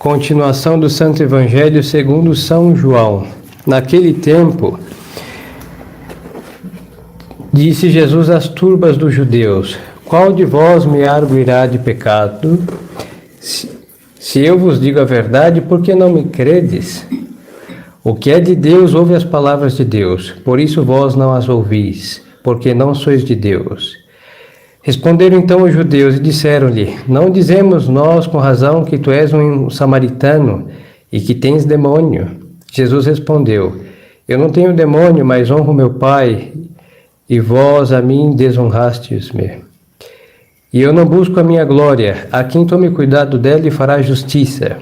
Continuação do Santo Evangelho segundo São João. Naquele tempo, disse Jesus às turbas dos judeus: qual de vós me arguirá de pecado? Se eu vos digo a verdade, por que não me credes? O que é de Deus ouve as palavras de Deus, por isso vós não as ouvis, porque não sois de Deus. Responderam então os judeus e disseram-lhe: não dizemos nós com razão que tu és um samaritano e que tens demônio? Jesus respondeu: eu não tenho demônio, mas honro meu Pai, e vós a mim desonrastes-me. E eu não busco a minha glória, a quem tome cuidado dela e fará justiça.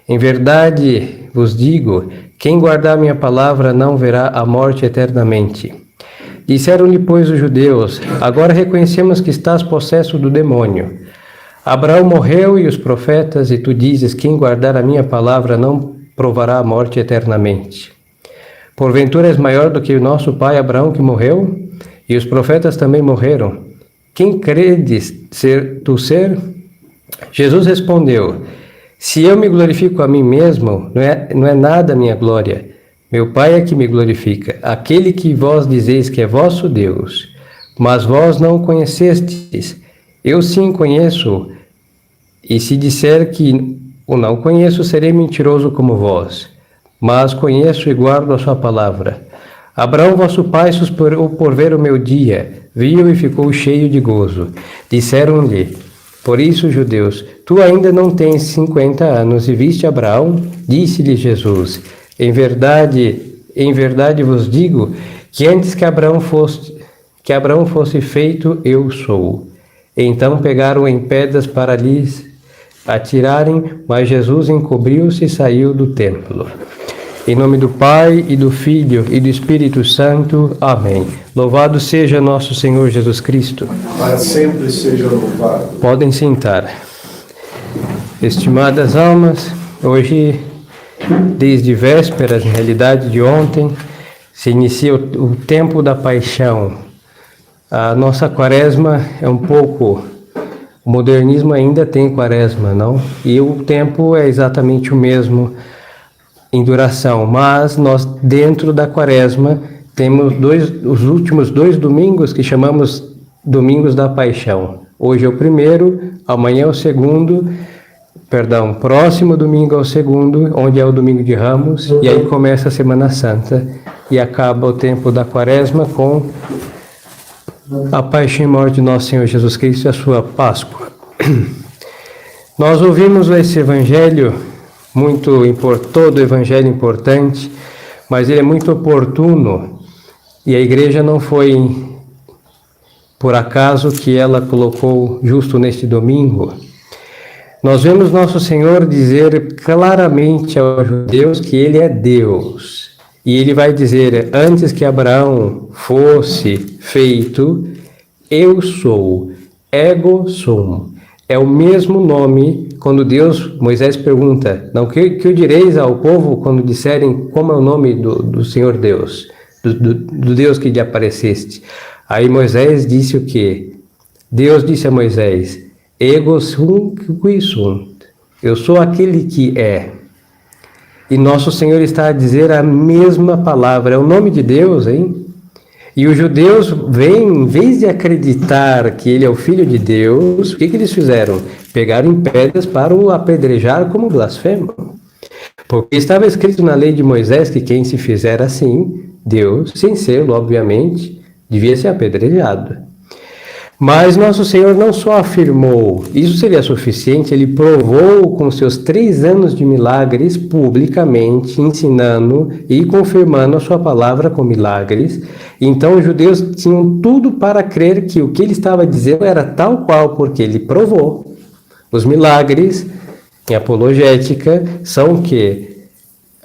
Em verdade vos digo, quem guardar minha palavra não verá a morte eternamente. Disseram-lhe, pois, os judeus: agora reconhecemos que estás possesso do demônio. Abraão morreu e os profetas, e tu dizes: quem guardar a minha palavra não provará a morte eternamente. Porventura és maior do que o nosso pai Abraão, que morreu? E os profetas também morreram. Quem credes ser tu ser? Jesus respondeu: se eu me glorifico a mim mesmo, não é nada a minha glória. Meu Pai é que me glorifica, aquele que vós dizeis que é vosso Deus. Mas vós não o conhecestes. Eu sim conheço. E se disser que o não conheço, serei mentiroso como vós. Mas conheço e guardo a sua palavra. Abraão, vosso pai, suspirou por ver o meu dia. Viu e ficou cheio de gozo. Disseram-lhe, por isso, judeus: tu ainda não tens 50 anos e viste Abraão? Disse-lhe Jesus: em verdade vos digo que antes que Abraão fosse feito, eu sou. Então pegaram em pedras para lhes atirarem, mas Jesus encobriu-se e saiu do templo. Em nome do Pai, e do Filho, e do Espírito Santo. Amém. Louvado seja nosso Senhor Jesus Cristo. Para sempre seja louvado. Podem sentar. Estimadas almas, hoje, desde vésperas, na realidade de ontem, se inicia o tempo da paixão. A nossa quaresma é um pouco... O modernismo ainda tem quaresma, não? E o tempo é exatamente o mesmo em duração, mas nós, dentro da quaresma, temos os últimos 2 domingos que chamamos Domingos da Paixão. Hoje é o primeiro, amanhã é o segundo... próximo domingo é o segundo, onde é o domingo de Ramos, e aí começa a Semana Santa, e acaba o tempo da quaresma com a paixão e morte de nosso Senhor Jesus Cristo e a sua Páscoa. Nós ouvimos esse evangelho, todo o evangelho importante, mas ele é muito oportuno, e a igreja não foi por acaso que ela colocou justo neste domingo. Nós vemos nosso Senhor dizer claramente aos judeus que Ele é Deus. E Ele vai dizer, antes que Abraão fosse feito, eu sou, ego sum. É o mesmo nome quando Moisés pergunta, não, que eu direis ao povo quando disserem como é o nome do Senhor Deus, do Deus que lhe apareceste? Aí Moisés disse o quê? Deus disse a Moisés, ego sum qui sunt. Eu sou aquele que é. E nosso Senhor está a dizer a mesma palavra. É o nome de Deus, hein? E os judeus vêm, em vez de acreditar que ele é o Filho de Deus, o que eles fizeram? Pegaram em pedras para o apedrejar como blasfemo. Porque estava escrito na lei de Moisés que quem se fizer assim, Deus, sem sê-lo, obviamente, devia ser apedrejado. Mas nosso Senhor não só afirmou, isso seria suficiente, ele provou com seus 3 anos de milagres publicamente, ensinando e confirmando a sua palavra com milagres. Então os judeus tinham tudo para crer que o que ele estava dizendo era tal qual, porque ele provou. Os milagres, em apologética, são o quê?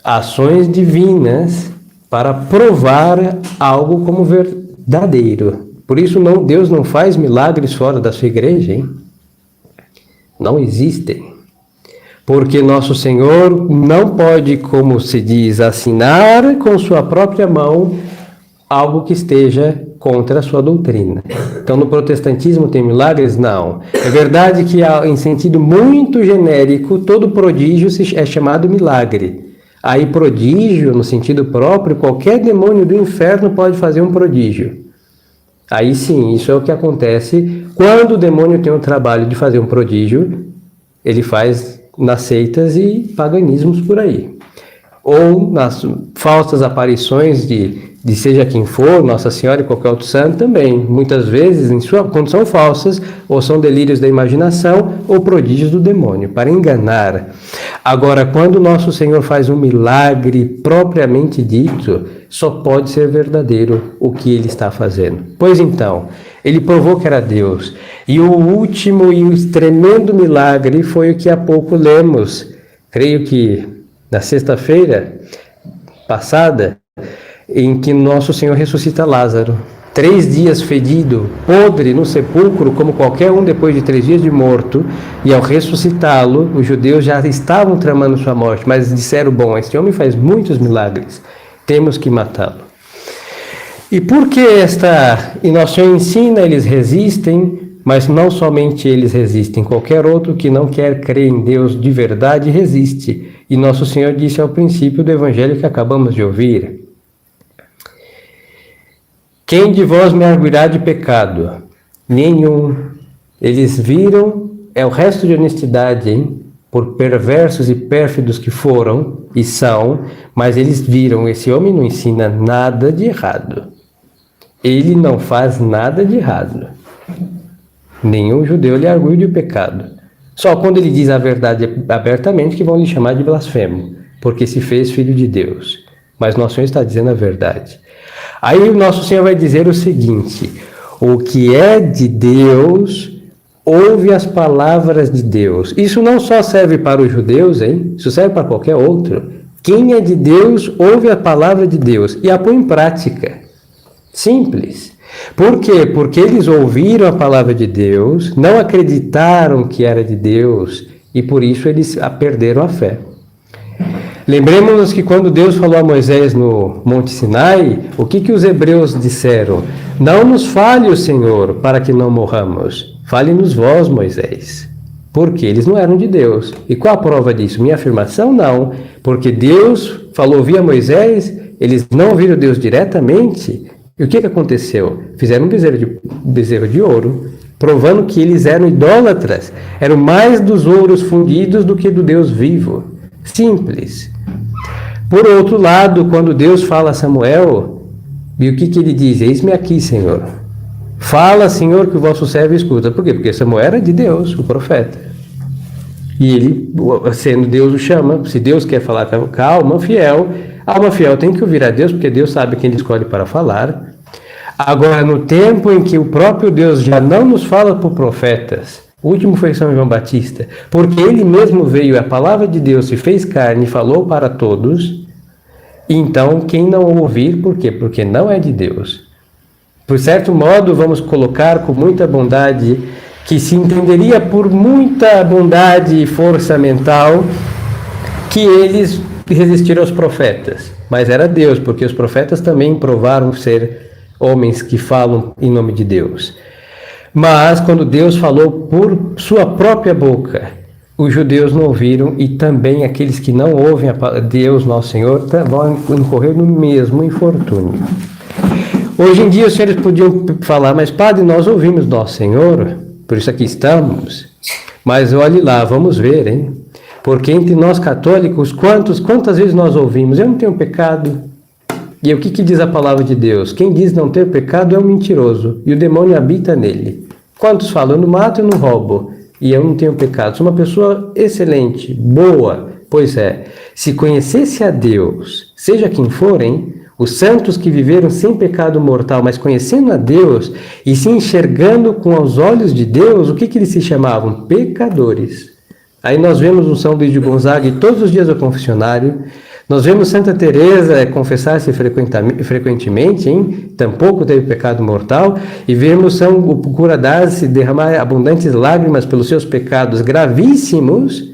Ações divinas para provar algo como verdadeiro. Por isso Deus não faz milagres fora da sua igreja, hein? Não existem. Porque nosso Senhor não pode, como se diz, assinar com sua própria mão algo que esteja contra a sua doutrina. Então, no protestantismo tem milagres? Não. É verdade que, em sentido muito genérico, todo prodígio é chamado milagre. Aí, prodígio, no sentido próprio, qualquer demônio do inferno pode fazer um prodígio. Aí sim, isso é o que acontece quando o demônio tem o trabalho de fazer um prodígio, ele faz nas seitas e paganismos por aí. Ou nas falsas aparições de seja quem for, Nossa Senhora e qualquer outro santo também. Muitas vezes, quando são falsas, ou são delírios da imaginação, ou prodígios do demônio, para enganar. Agora, quando Nosso Senhor faz um milagre propriamente dito, só pode ser verdadeiro o que Ele está fazendo. Pois então, Ele provou que era Deus. E o último e o tremendo milagre foi o que há pouco lemos. Creio que na sexta-feira passada, em que Nosso Senhor ressuscita Lázaro. 3 dias fedido, podre no sepulcro, como qualquer um depois de 3 dias de morto, e ao ressuscitá-lo, os judeus já estavam tramando sua morte, mas disseram, bom, este homem faz muitos milagres, temos que matá-lo. E por que e Nosso Senhor ensina, eles resistem, mas não somente eles resistem, qualquer outro que não quer crer em Deus de verdade resiste. E Nosso Senhor disse ao princípio do evangelho que acabamos de ouvir: quem de vós me arguirá de pecado? Nenhum. Eles viram, é o resto de honestidade, hein? Por perversos e pérfidos que foram e são, mas eles viram, esse homem não ensina nada de errado. Ele não faz nada de errado. Nenhum judeu lhe arguiu de pecado. Só quando ele diz a verdade abertamente que vão lhe chamar de blasfemo, porque se fez filho de Deus. Mas Nosso Senhor está dizendo a verdade. Aí o Nosso Senhor vai dizer o seguinte: o que é de Deus, ouve as palavras de Deus. Isso não só serve para os judeus, hein? Isso serve para qualquer outro. Quem é de Deus, ouve a palavra de Deus e a põe em prática. Simples. Por quê? Porque eles ouviram a palavra de Deus, não acreditaram que era de Deus e por isso eles perderam a fé. Lembremos-nos que quando Deus falou a Moisés no Monte Sinai, o que os hebreus disseram? Não nos fale o Senhor para que não morramos. Fale-nos vós, Moisés. Porque eles não eram de Deus. E qual a prova disso? Minha afirmação? Não. Porque Deus falou via Moisés, eles não ouviram Deus diretamente. E o que aconteceu? Fizeram um bezerro de ouro, provando que eles eram idólatras. Eram mais dos ouros fundidos do que do Deus vivo. Simples. Por outro lado, quando Deus fala a Samuel, e o que ele diz? Eis-me aqui, Senhor. Fala, Senhor, que o vosso servo escuta. Por quê? Porque Samuel era de Deus, o profeta. E ele, sendo Deus, o chama. Se Deus quer falar com a alma fiel tem que ouvir a Deus, porque Deus sabe quem ele escolhe para falar. Agora, no tempo em que o próprio Deus já não nos fala por profetas, o último foi São João Batista, porque ele mesmo veio, a palavra de Deus se fez carne e falou para todos. Então, quem não ouvir, por quê? Porque não é de Deus. Por certo modo, vamos colocar com muita bondade, que se entenderia por muita bondade e força mental, que eles resistiram aos profetas. Mas era Deus, porque os profetas também provaram ser homens que falam em nome de Deus. Mas quando Deus falou por sua própria boca, os judeus não ouviram, e também aqueles que não ouvem a Deus, nosso Senhor, vão incorrer no mesmo infortúnio. Hoje em dia os senhores podiam falar, mas padre, nós ouvimos nosso Senhor, por isso aqui estamos. Mas olhe lá, vamos ver, hein? Porque entre nós católicos, quantas vezes nós ouvimos, eu não tenho pecado. E o que diz a palavra de Deus? Quem diz não ter pecado é um mentiroso, e o demônio habita nele. Quantos falam, eu não mato, eu não roubo, e eu não tenho pecado. Sou uma pessoa excelente, boa. Pois é, se conhecesse a Deus, seja quem for, hein? Os santos que viveram sem pecado mortal, mas conhecendo a Deus e se enxergando com os olhos de Deus, o que eles se chamavam? Pecadores. Aí nós vemos o São Luís de Gonzaga, e todos os dias ao confessionário, nós vemos Santa Teresa confessar-se frequentemente, hein? Tampouco teve pecado mortal, e vemos o cura d'Ars derramar abundantes lágrimas pelos seus pecados gravíssimos,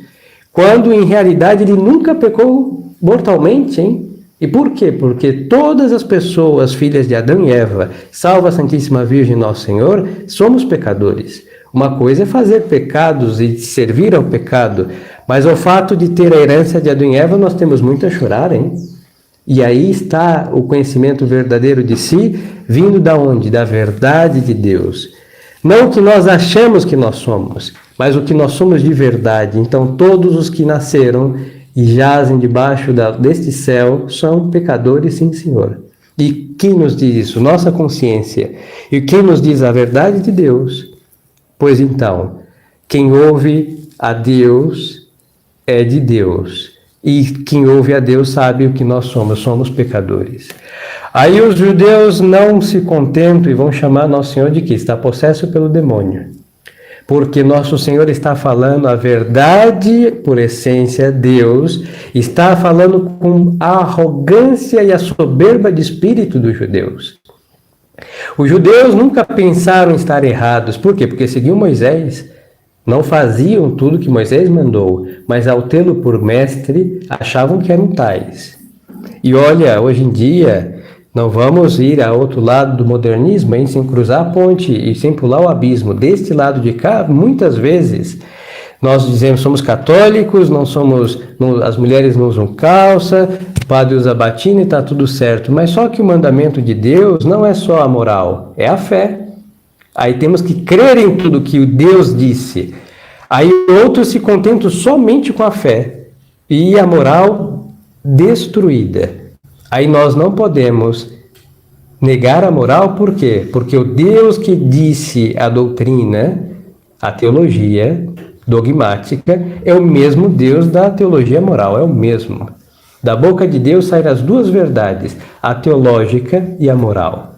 quando em realidade ele nunca pecou mortalmente, hein? E por quê? Porque todas as pessoas, filhas de Adão e Eva, salva a Santíssima Virgem Nosso Senhor, somos pecadores. Uma coisa é fazer pecados e servir ao pecado, mas o fato de ter a herança de Adão e Eva, nós temos muito a chorar, hein? E aí está o conhecimento verdadeiro de si, vindo da onde? Da verdade de Deus. Não o que nós achamos que nós somos, mas o que nós somos de verdade. Então todos os que nasceram e jazem debaixo deste céu são pecadores, sim, Senhor. E quem nos diz isso? Nossa consciência. E quem nos diz a verdade de Deus? Pois então, quem ouve a Deus é de Deus. E quem ouve a Deus sabe o que nós somos pecadores. Aí os judeus não se contentam e vão chamar Nosso Senhor de que está possesso pelo demônio. Porque Nosso Senhor está falando a verdade por essência, Deus, está falando com a arrogância e a soberba de espírito dos judeus. Os judeus nunca pensaram estar errados. Por quê? Porque seguiam Moisés. Não faziam tudo que Moisés mandou, mas ao tê-lo por mestre, achavam que eram tais. E olha, hoje em dia, não vamos ir ao outro lado do modernismo, hein, sem cruzar a ponte e sem pular o abismo. Deste lado de cá, muitas vezes, nós dizemos somos católicos, as mulheres não usam calça, o padre usa batina e está tudo certo. Mas só que o mandamento de Deus não é só a moral, é a fé. Aí temos que crer em tudo que Deus disse. Aí outros se contentam somente com a fé e a moral destruída. Aí nós não podemos negar a moral, por quê? Porque o Deus que disse a doutrina, a teologia dogmática, é o mesmo Deus da teologia moral, é o mesmo. Da boca de Deus saem as duas verdades, a teológica e a moral.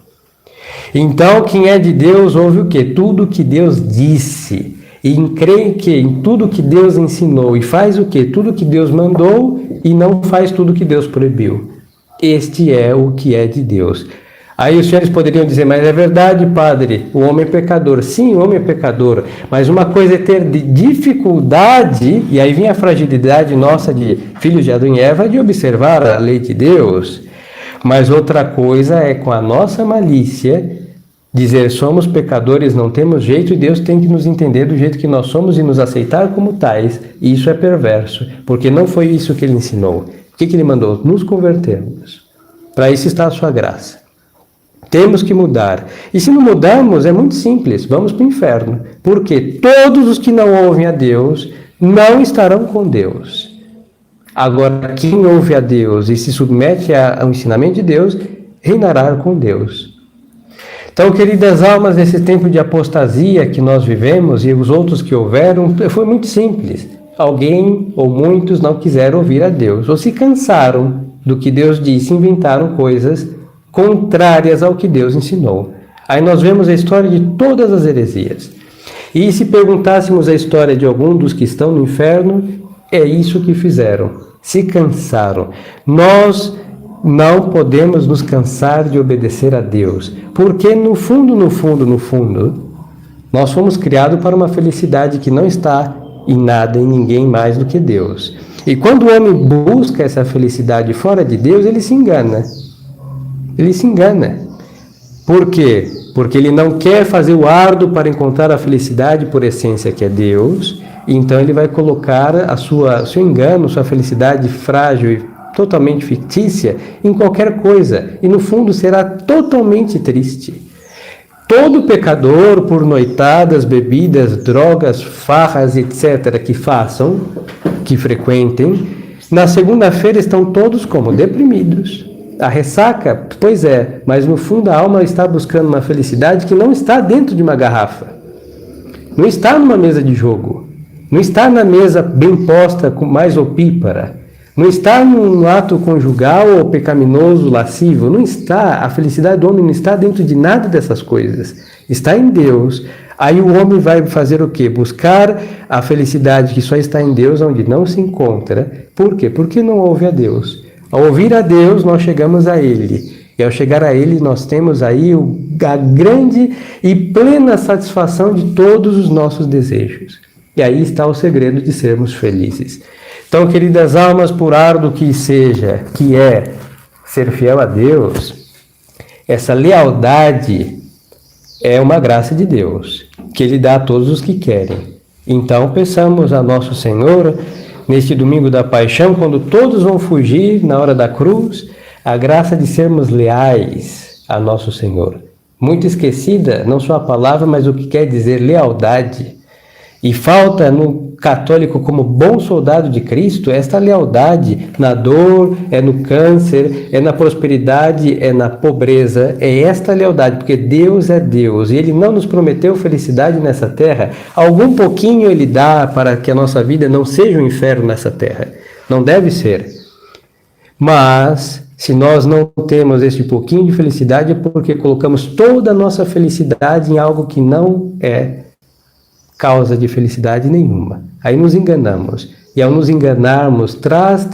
Então, quem é de Deus ouve o quê? Tudo o que Deus disse. E crê que em tudo que Deus ensinou. E faz o quê? Tudo que Deus mandou e não faz tudo que Deus proibiu. Este é o que é de Deus. Aí os senhores poderiam dizer, mas é verdade, padre, o homem é pecador. Sim, o homem é pecador. Mas uma coisa é ter dificuldade, e aí vem a fragilidade nossa de filhos de Adão e Eva, de observar a lei de Deus. Mas outra coisa é com a nossa malícia dizer somos pecadores, não temos jeito e Deus tem que nos entender do jeito que nós somos e nos aceitar como tais. E isso é perverso, porque não foi isso que Ele ensinou. O que Ele mandou? Nos convertermos. Para isso está a sua graça. Temos que mudar. E se não mudarmos, é muito simples, vamos para o inferno. Porque todos os que não ouvem a Deus não estarão com Deus. Agora, quem ouve a Deus e se submete ao ensinamento de Deus, reinará com Deus. Então, queridas almas, nesse tempo de apostasia que nós vivemos e os outros que houveram, foi muito simples. Alguém ou muitos não quiseram ouvir a Deus, ou se cansaram do que Deus disse, inventaram coisas contrárias ao que Deus ensinou. Aí nós vemos a história de todas as heresias. E se perguntássemos a história de algum dos que estão no inferno, é isso que fizeram. Se cansaram. Nós não podemos nos cansar de obedecer a Deus, porque no fundo, nós fomos criados para uma felicidade que não está em nada, em ninguém mais do que Deus. E quando o homem busca essa felicidade fora de Deus, ele se engana. Ele se engana. Por quê? Porque ele não quer fazer o árduo para encontrar a felicidade por essência que é Deus. Então ele vai colocar seu engano, sua felicidade frágil e totalmente fictícia em qualquer coisa. E no fundo será totalmente triste. Todo pecador, por noitadas, bebidas, drogas, farras, etc., que façam, que frequentem, na segunda-feira estão todos como? Deprimidos. A ressaca? Pois é, mas no fundo a alma está buscando uma felicidade que não está dentro de uma garrafa. Não está numa mesa de jogo. Não está na mesa bem posta, mais opípara. Não está num ato conjugal ou pecaminoso, lascivo. Não está. A felicidade do homem não está dentro de nada dessas coisas. Está em Deus. Aí o homem vai fazer o quê? Buscar a felicidade que só está em Deus, onde não se encontra. Por quê? Porque não ouve a Deus. Ao ouvir a Deus, nós chegamos a Ele. E ao chegar a Ele, nós temos aí a grande e plena satisfação de todos os nossos desejos. E aí está o segredo de sermos felizes. Então, queridas almas, por árduo que seja, que é ser fiel a Deus, essa lealdade é uma graça de Deus, que Ele dá a todos os que querem. Então, peçamos a nosso Senhor, neste domingo da paixão, quando todos vão fugir na hora da cruz, a graça de sermos leais a nosso Senhor. Muito esquecida, não só a palavra, mas o que quer dizer lealdade. E falta no católico, como bom soldado de Cristo, esta lealdade na dor, é no câncer, é na prosperidade, é na pobreza, é esta lealdade, porque Deus é Deus e Ele não nos prometeu felicidade nessa terra. Algum pouquinho Ele dá para que a nossa vida não seja um inferno nessa terra. Não deve ser. Mas se nós não temos esse pouquinho de felicidade, é porque colocamos toda a nossa felicidade em algo que não é causa de felicidade nenhuma. Aí nos enganamos. E ao nos enganarmos, traz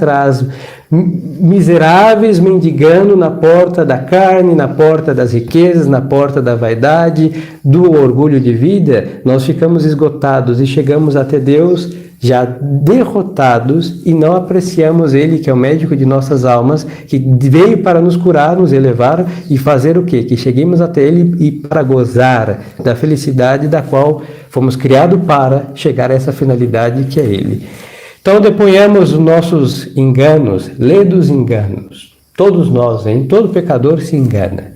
miseráveis mendigando na porta da carne, na porta das riquezas, na porta da vaidade, do orgulho de vida, nós ficamos esgotados e chegamos até Deus já derrotados e não apreciamos Ele, que é o médico de nossas almas, que veio para nos curar, nos elevar e fazer o quê? Que cheguemos até Ele e para gozar da felicidade da qual fomos criados para chegar a essa finalidade que é Ele. Então deponhamos os nossos enganos, lê dos enganos. Todos nós, todo pecador se engana.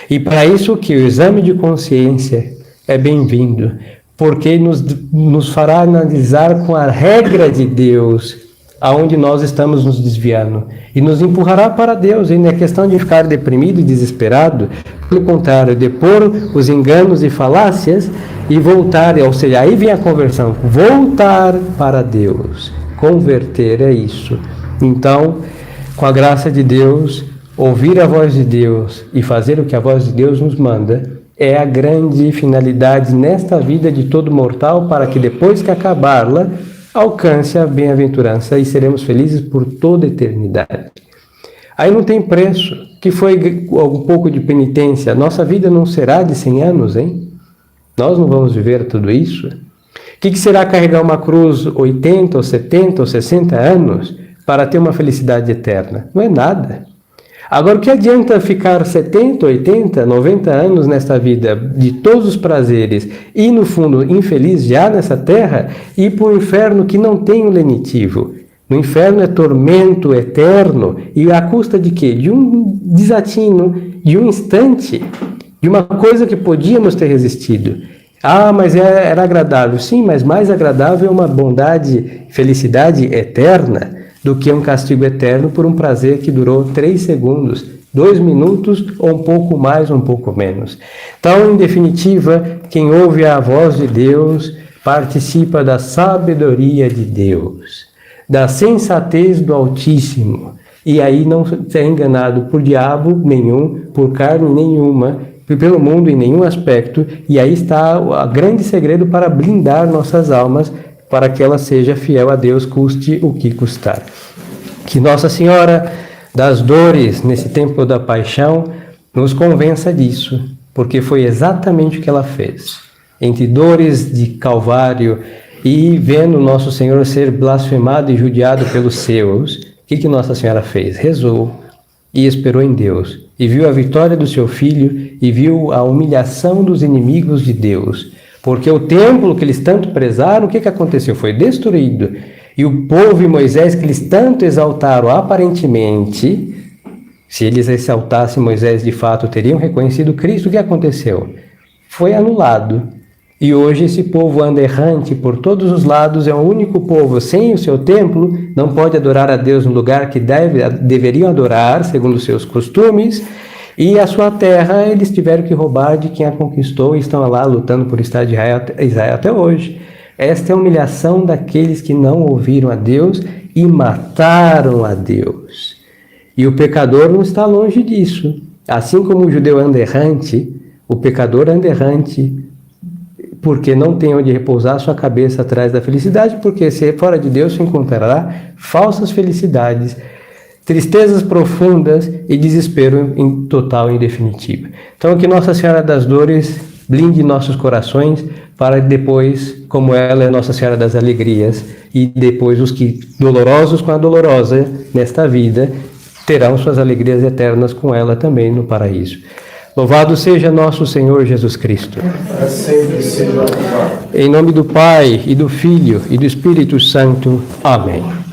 E para isso que o exame de consciência é bem-vindo, porque nos fará analisar com a regra de Deus aonde nós estamos nos desviando e nos empurrará para Deus. E não é questão de ficar deprimido e desesperado, pelo contrário, depor os enganos e falácias e voltar, ou seja, aí vem a conversão, voltar para Deus, converter é isso. Então, com a graça de Deus, ouvir a voz de Deus e fazer o que a voz de Deus nos manda, é a grande finalidade nesta vida de todo mortal, para que depois que acabá-la, alcance a bem-aventurança e seremos felizes por toda a eternidade. Aí não tem preço, que foi um pouco de penitência. Nossa vida não será de 100 anos, hein? Nós não vamos viver tudo isso. O que será carregar uma cruz 80 ou 70 ou 60 anos para ter uma felicidade eterna? Não é nada. Agora, o que adianta ficar 70, 80, 90 anos nesta vida de todos os prazeres e, no fundo, infeliz já nessa terra e ir para o inferno que não tem um lenitivo? No inferno é tormento eterno e à custa de quê? De um desatino, de um instante, de uma coisa que podíamos ter resistido. Ah, mas era agradável. Sim, mas mais agradável é uma bondade, felicidade eterna do que um castigo eterno por um prazer que durou 3 segundos, 2 minutos, ou um pouco mais, ou um pouco menos. Então, em definitiva, quem ouve a voz de Deus participa da sabedoria de Deus, da sensatez do Altíssimo, e aí não é enganado por diabo nenhum, por carne nenhuma, pelo mundo em nenhum aspecto, e aí está o grande segredo para blindar nossas almas, para que ela seja fiel a Deus, custe o que custar. Que Nossa Senhora das Dores, nesse tempo da paixão, nos convença disso, porque foi exatamente o que ela fez. Entre dores de Calvário e vendo Nosso Senhor ser blasfemado e judiado pelos seus, o que Nossa Senhora fez? Rezou e esperou em Deus, e viu a vitória do seu Filho, e viu a humilhação dos inimigos de Deus. Porque o templo que eles tanto prezaram, o que aconteceu? Foi destruído. E o povo e Moisés, que eles tanto exaltaram aparentemente, se eles exaltassem Moisés de fato, teriam reconhecido Cristo, o que aconteceu? Foi anulado. E hoje esse povo anda errante por todos os lados, é o único povo sem o seu templo, não pode adorar a Deus no lugar que deveriam adorar, segundo os seus costumes, e a sua terra eles tiveram que roubar de quem a conquistou e estão lá lutando por Estado de Israel até hoje. Esta é a humilhação daqueles que não ouviram a Deus e mataram a Deus. E o pecador não está longe disso. Assim como o judeu anda errante, o pecador anda errante, porque não tem onde repousar sua cabeça atrás da felicidade, porque se fora de Deus se encontrará falsas felicidades, tristezas profundas e desespero em total e definitivo. Então, que Nossa Senhora das Dores blinde nossos corações para depois, como ela é Nossa Senhora das Alegrias, e depois os que dolorosos com a dolorosa nesta vida, terão suas alegrias eternas com ela também no paraíso. Louvado seja nosso Senhor Jesus Cristo. Para sempre seja louvado. Em nome do Pai, e do Filho, e do Espírito Santo. Amém.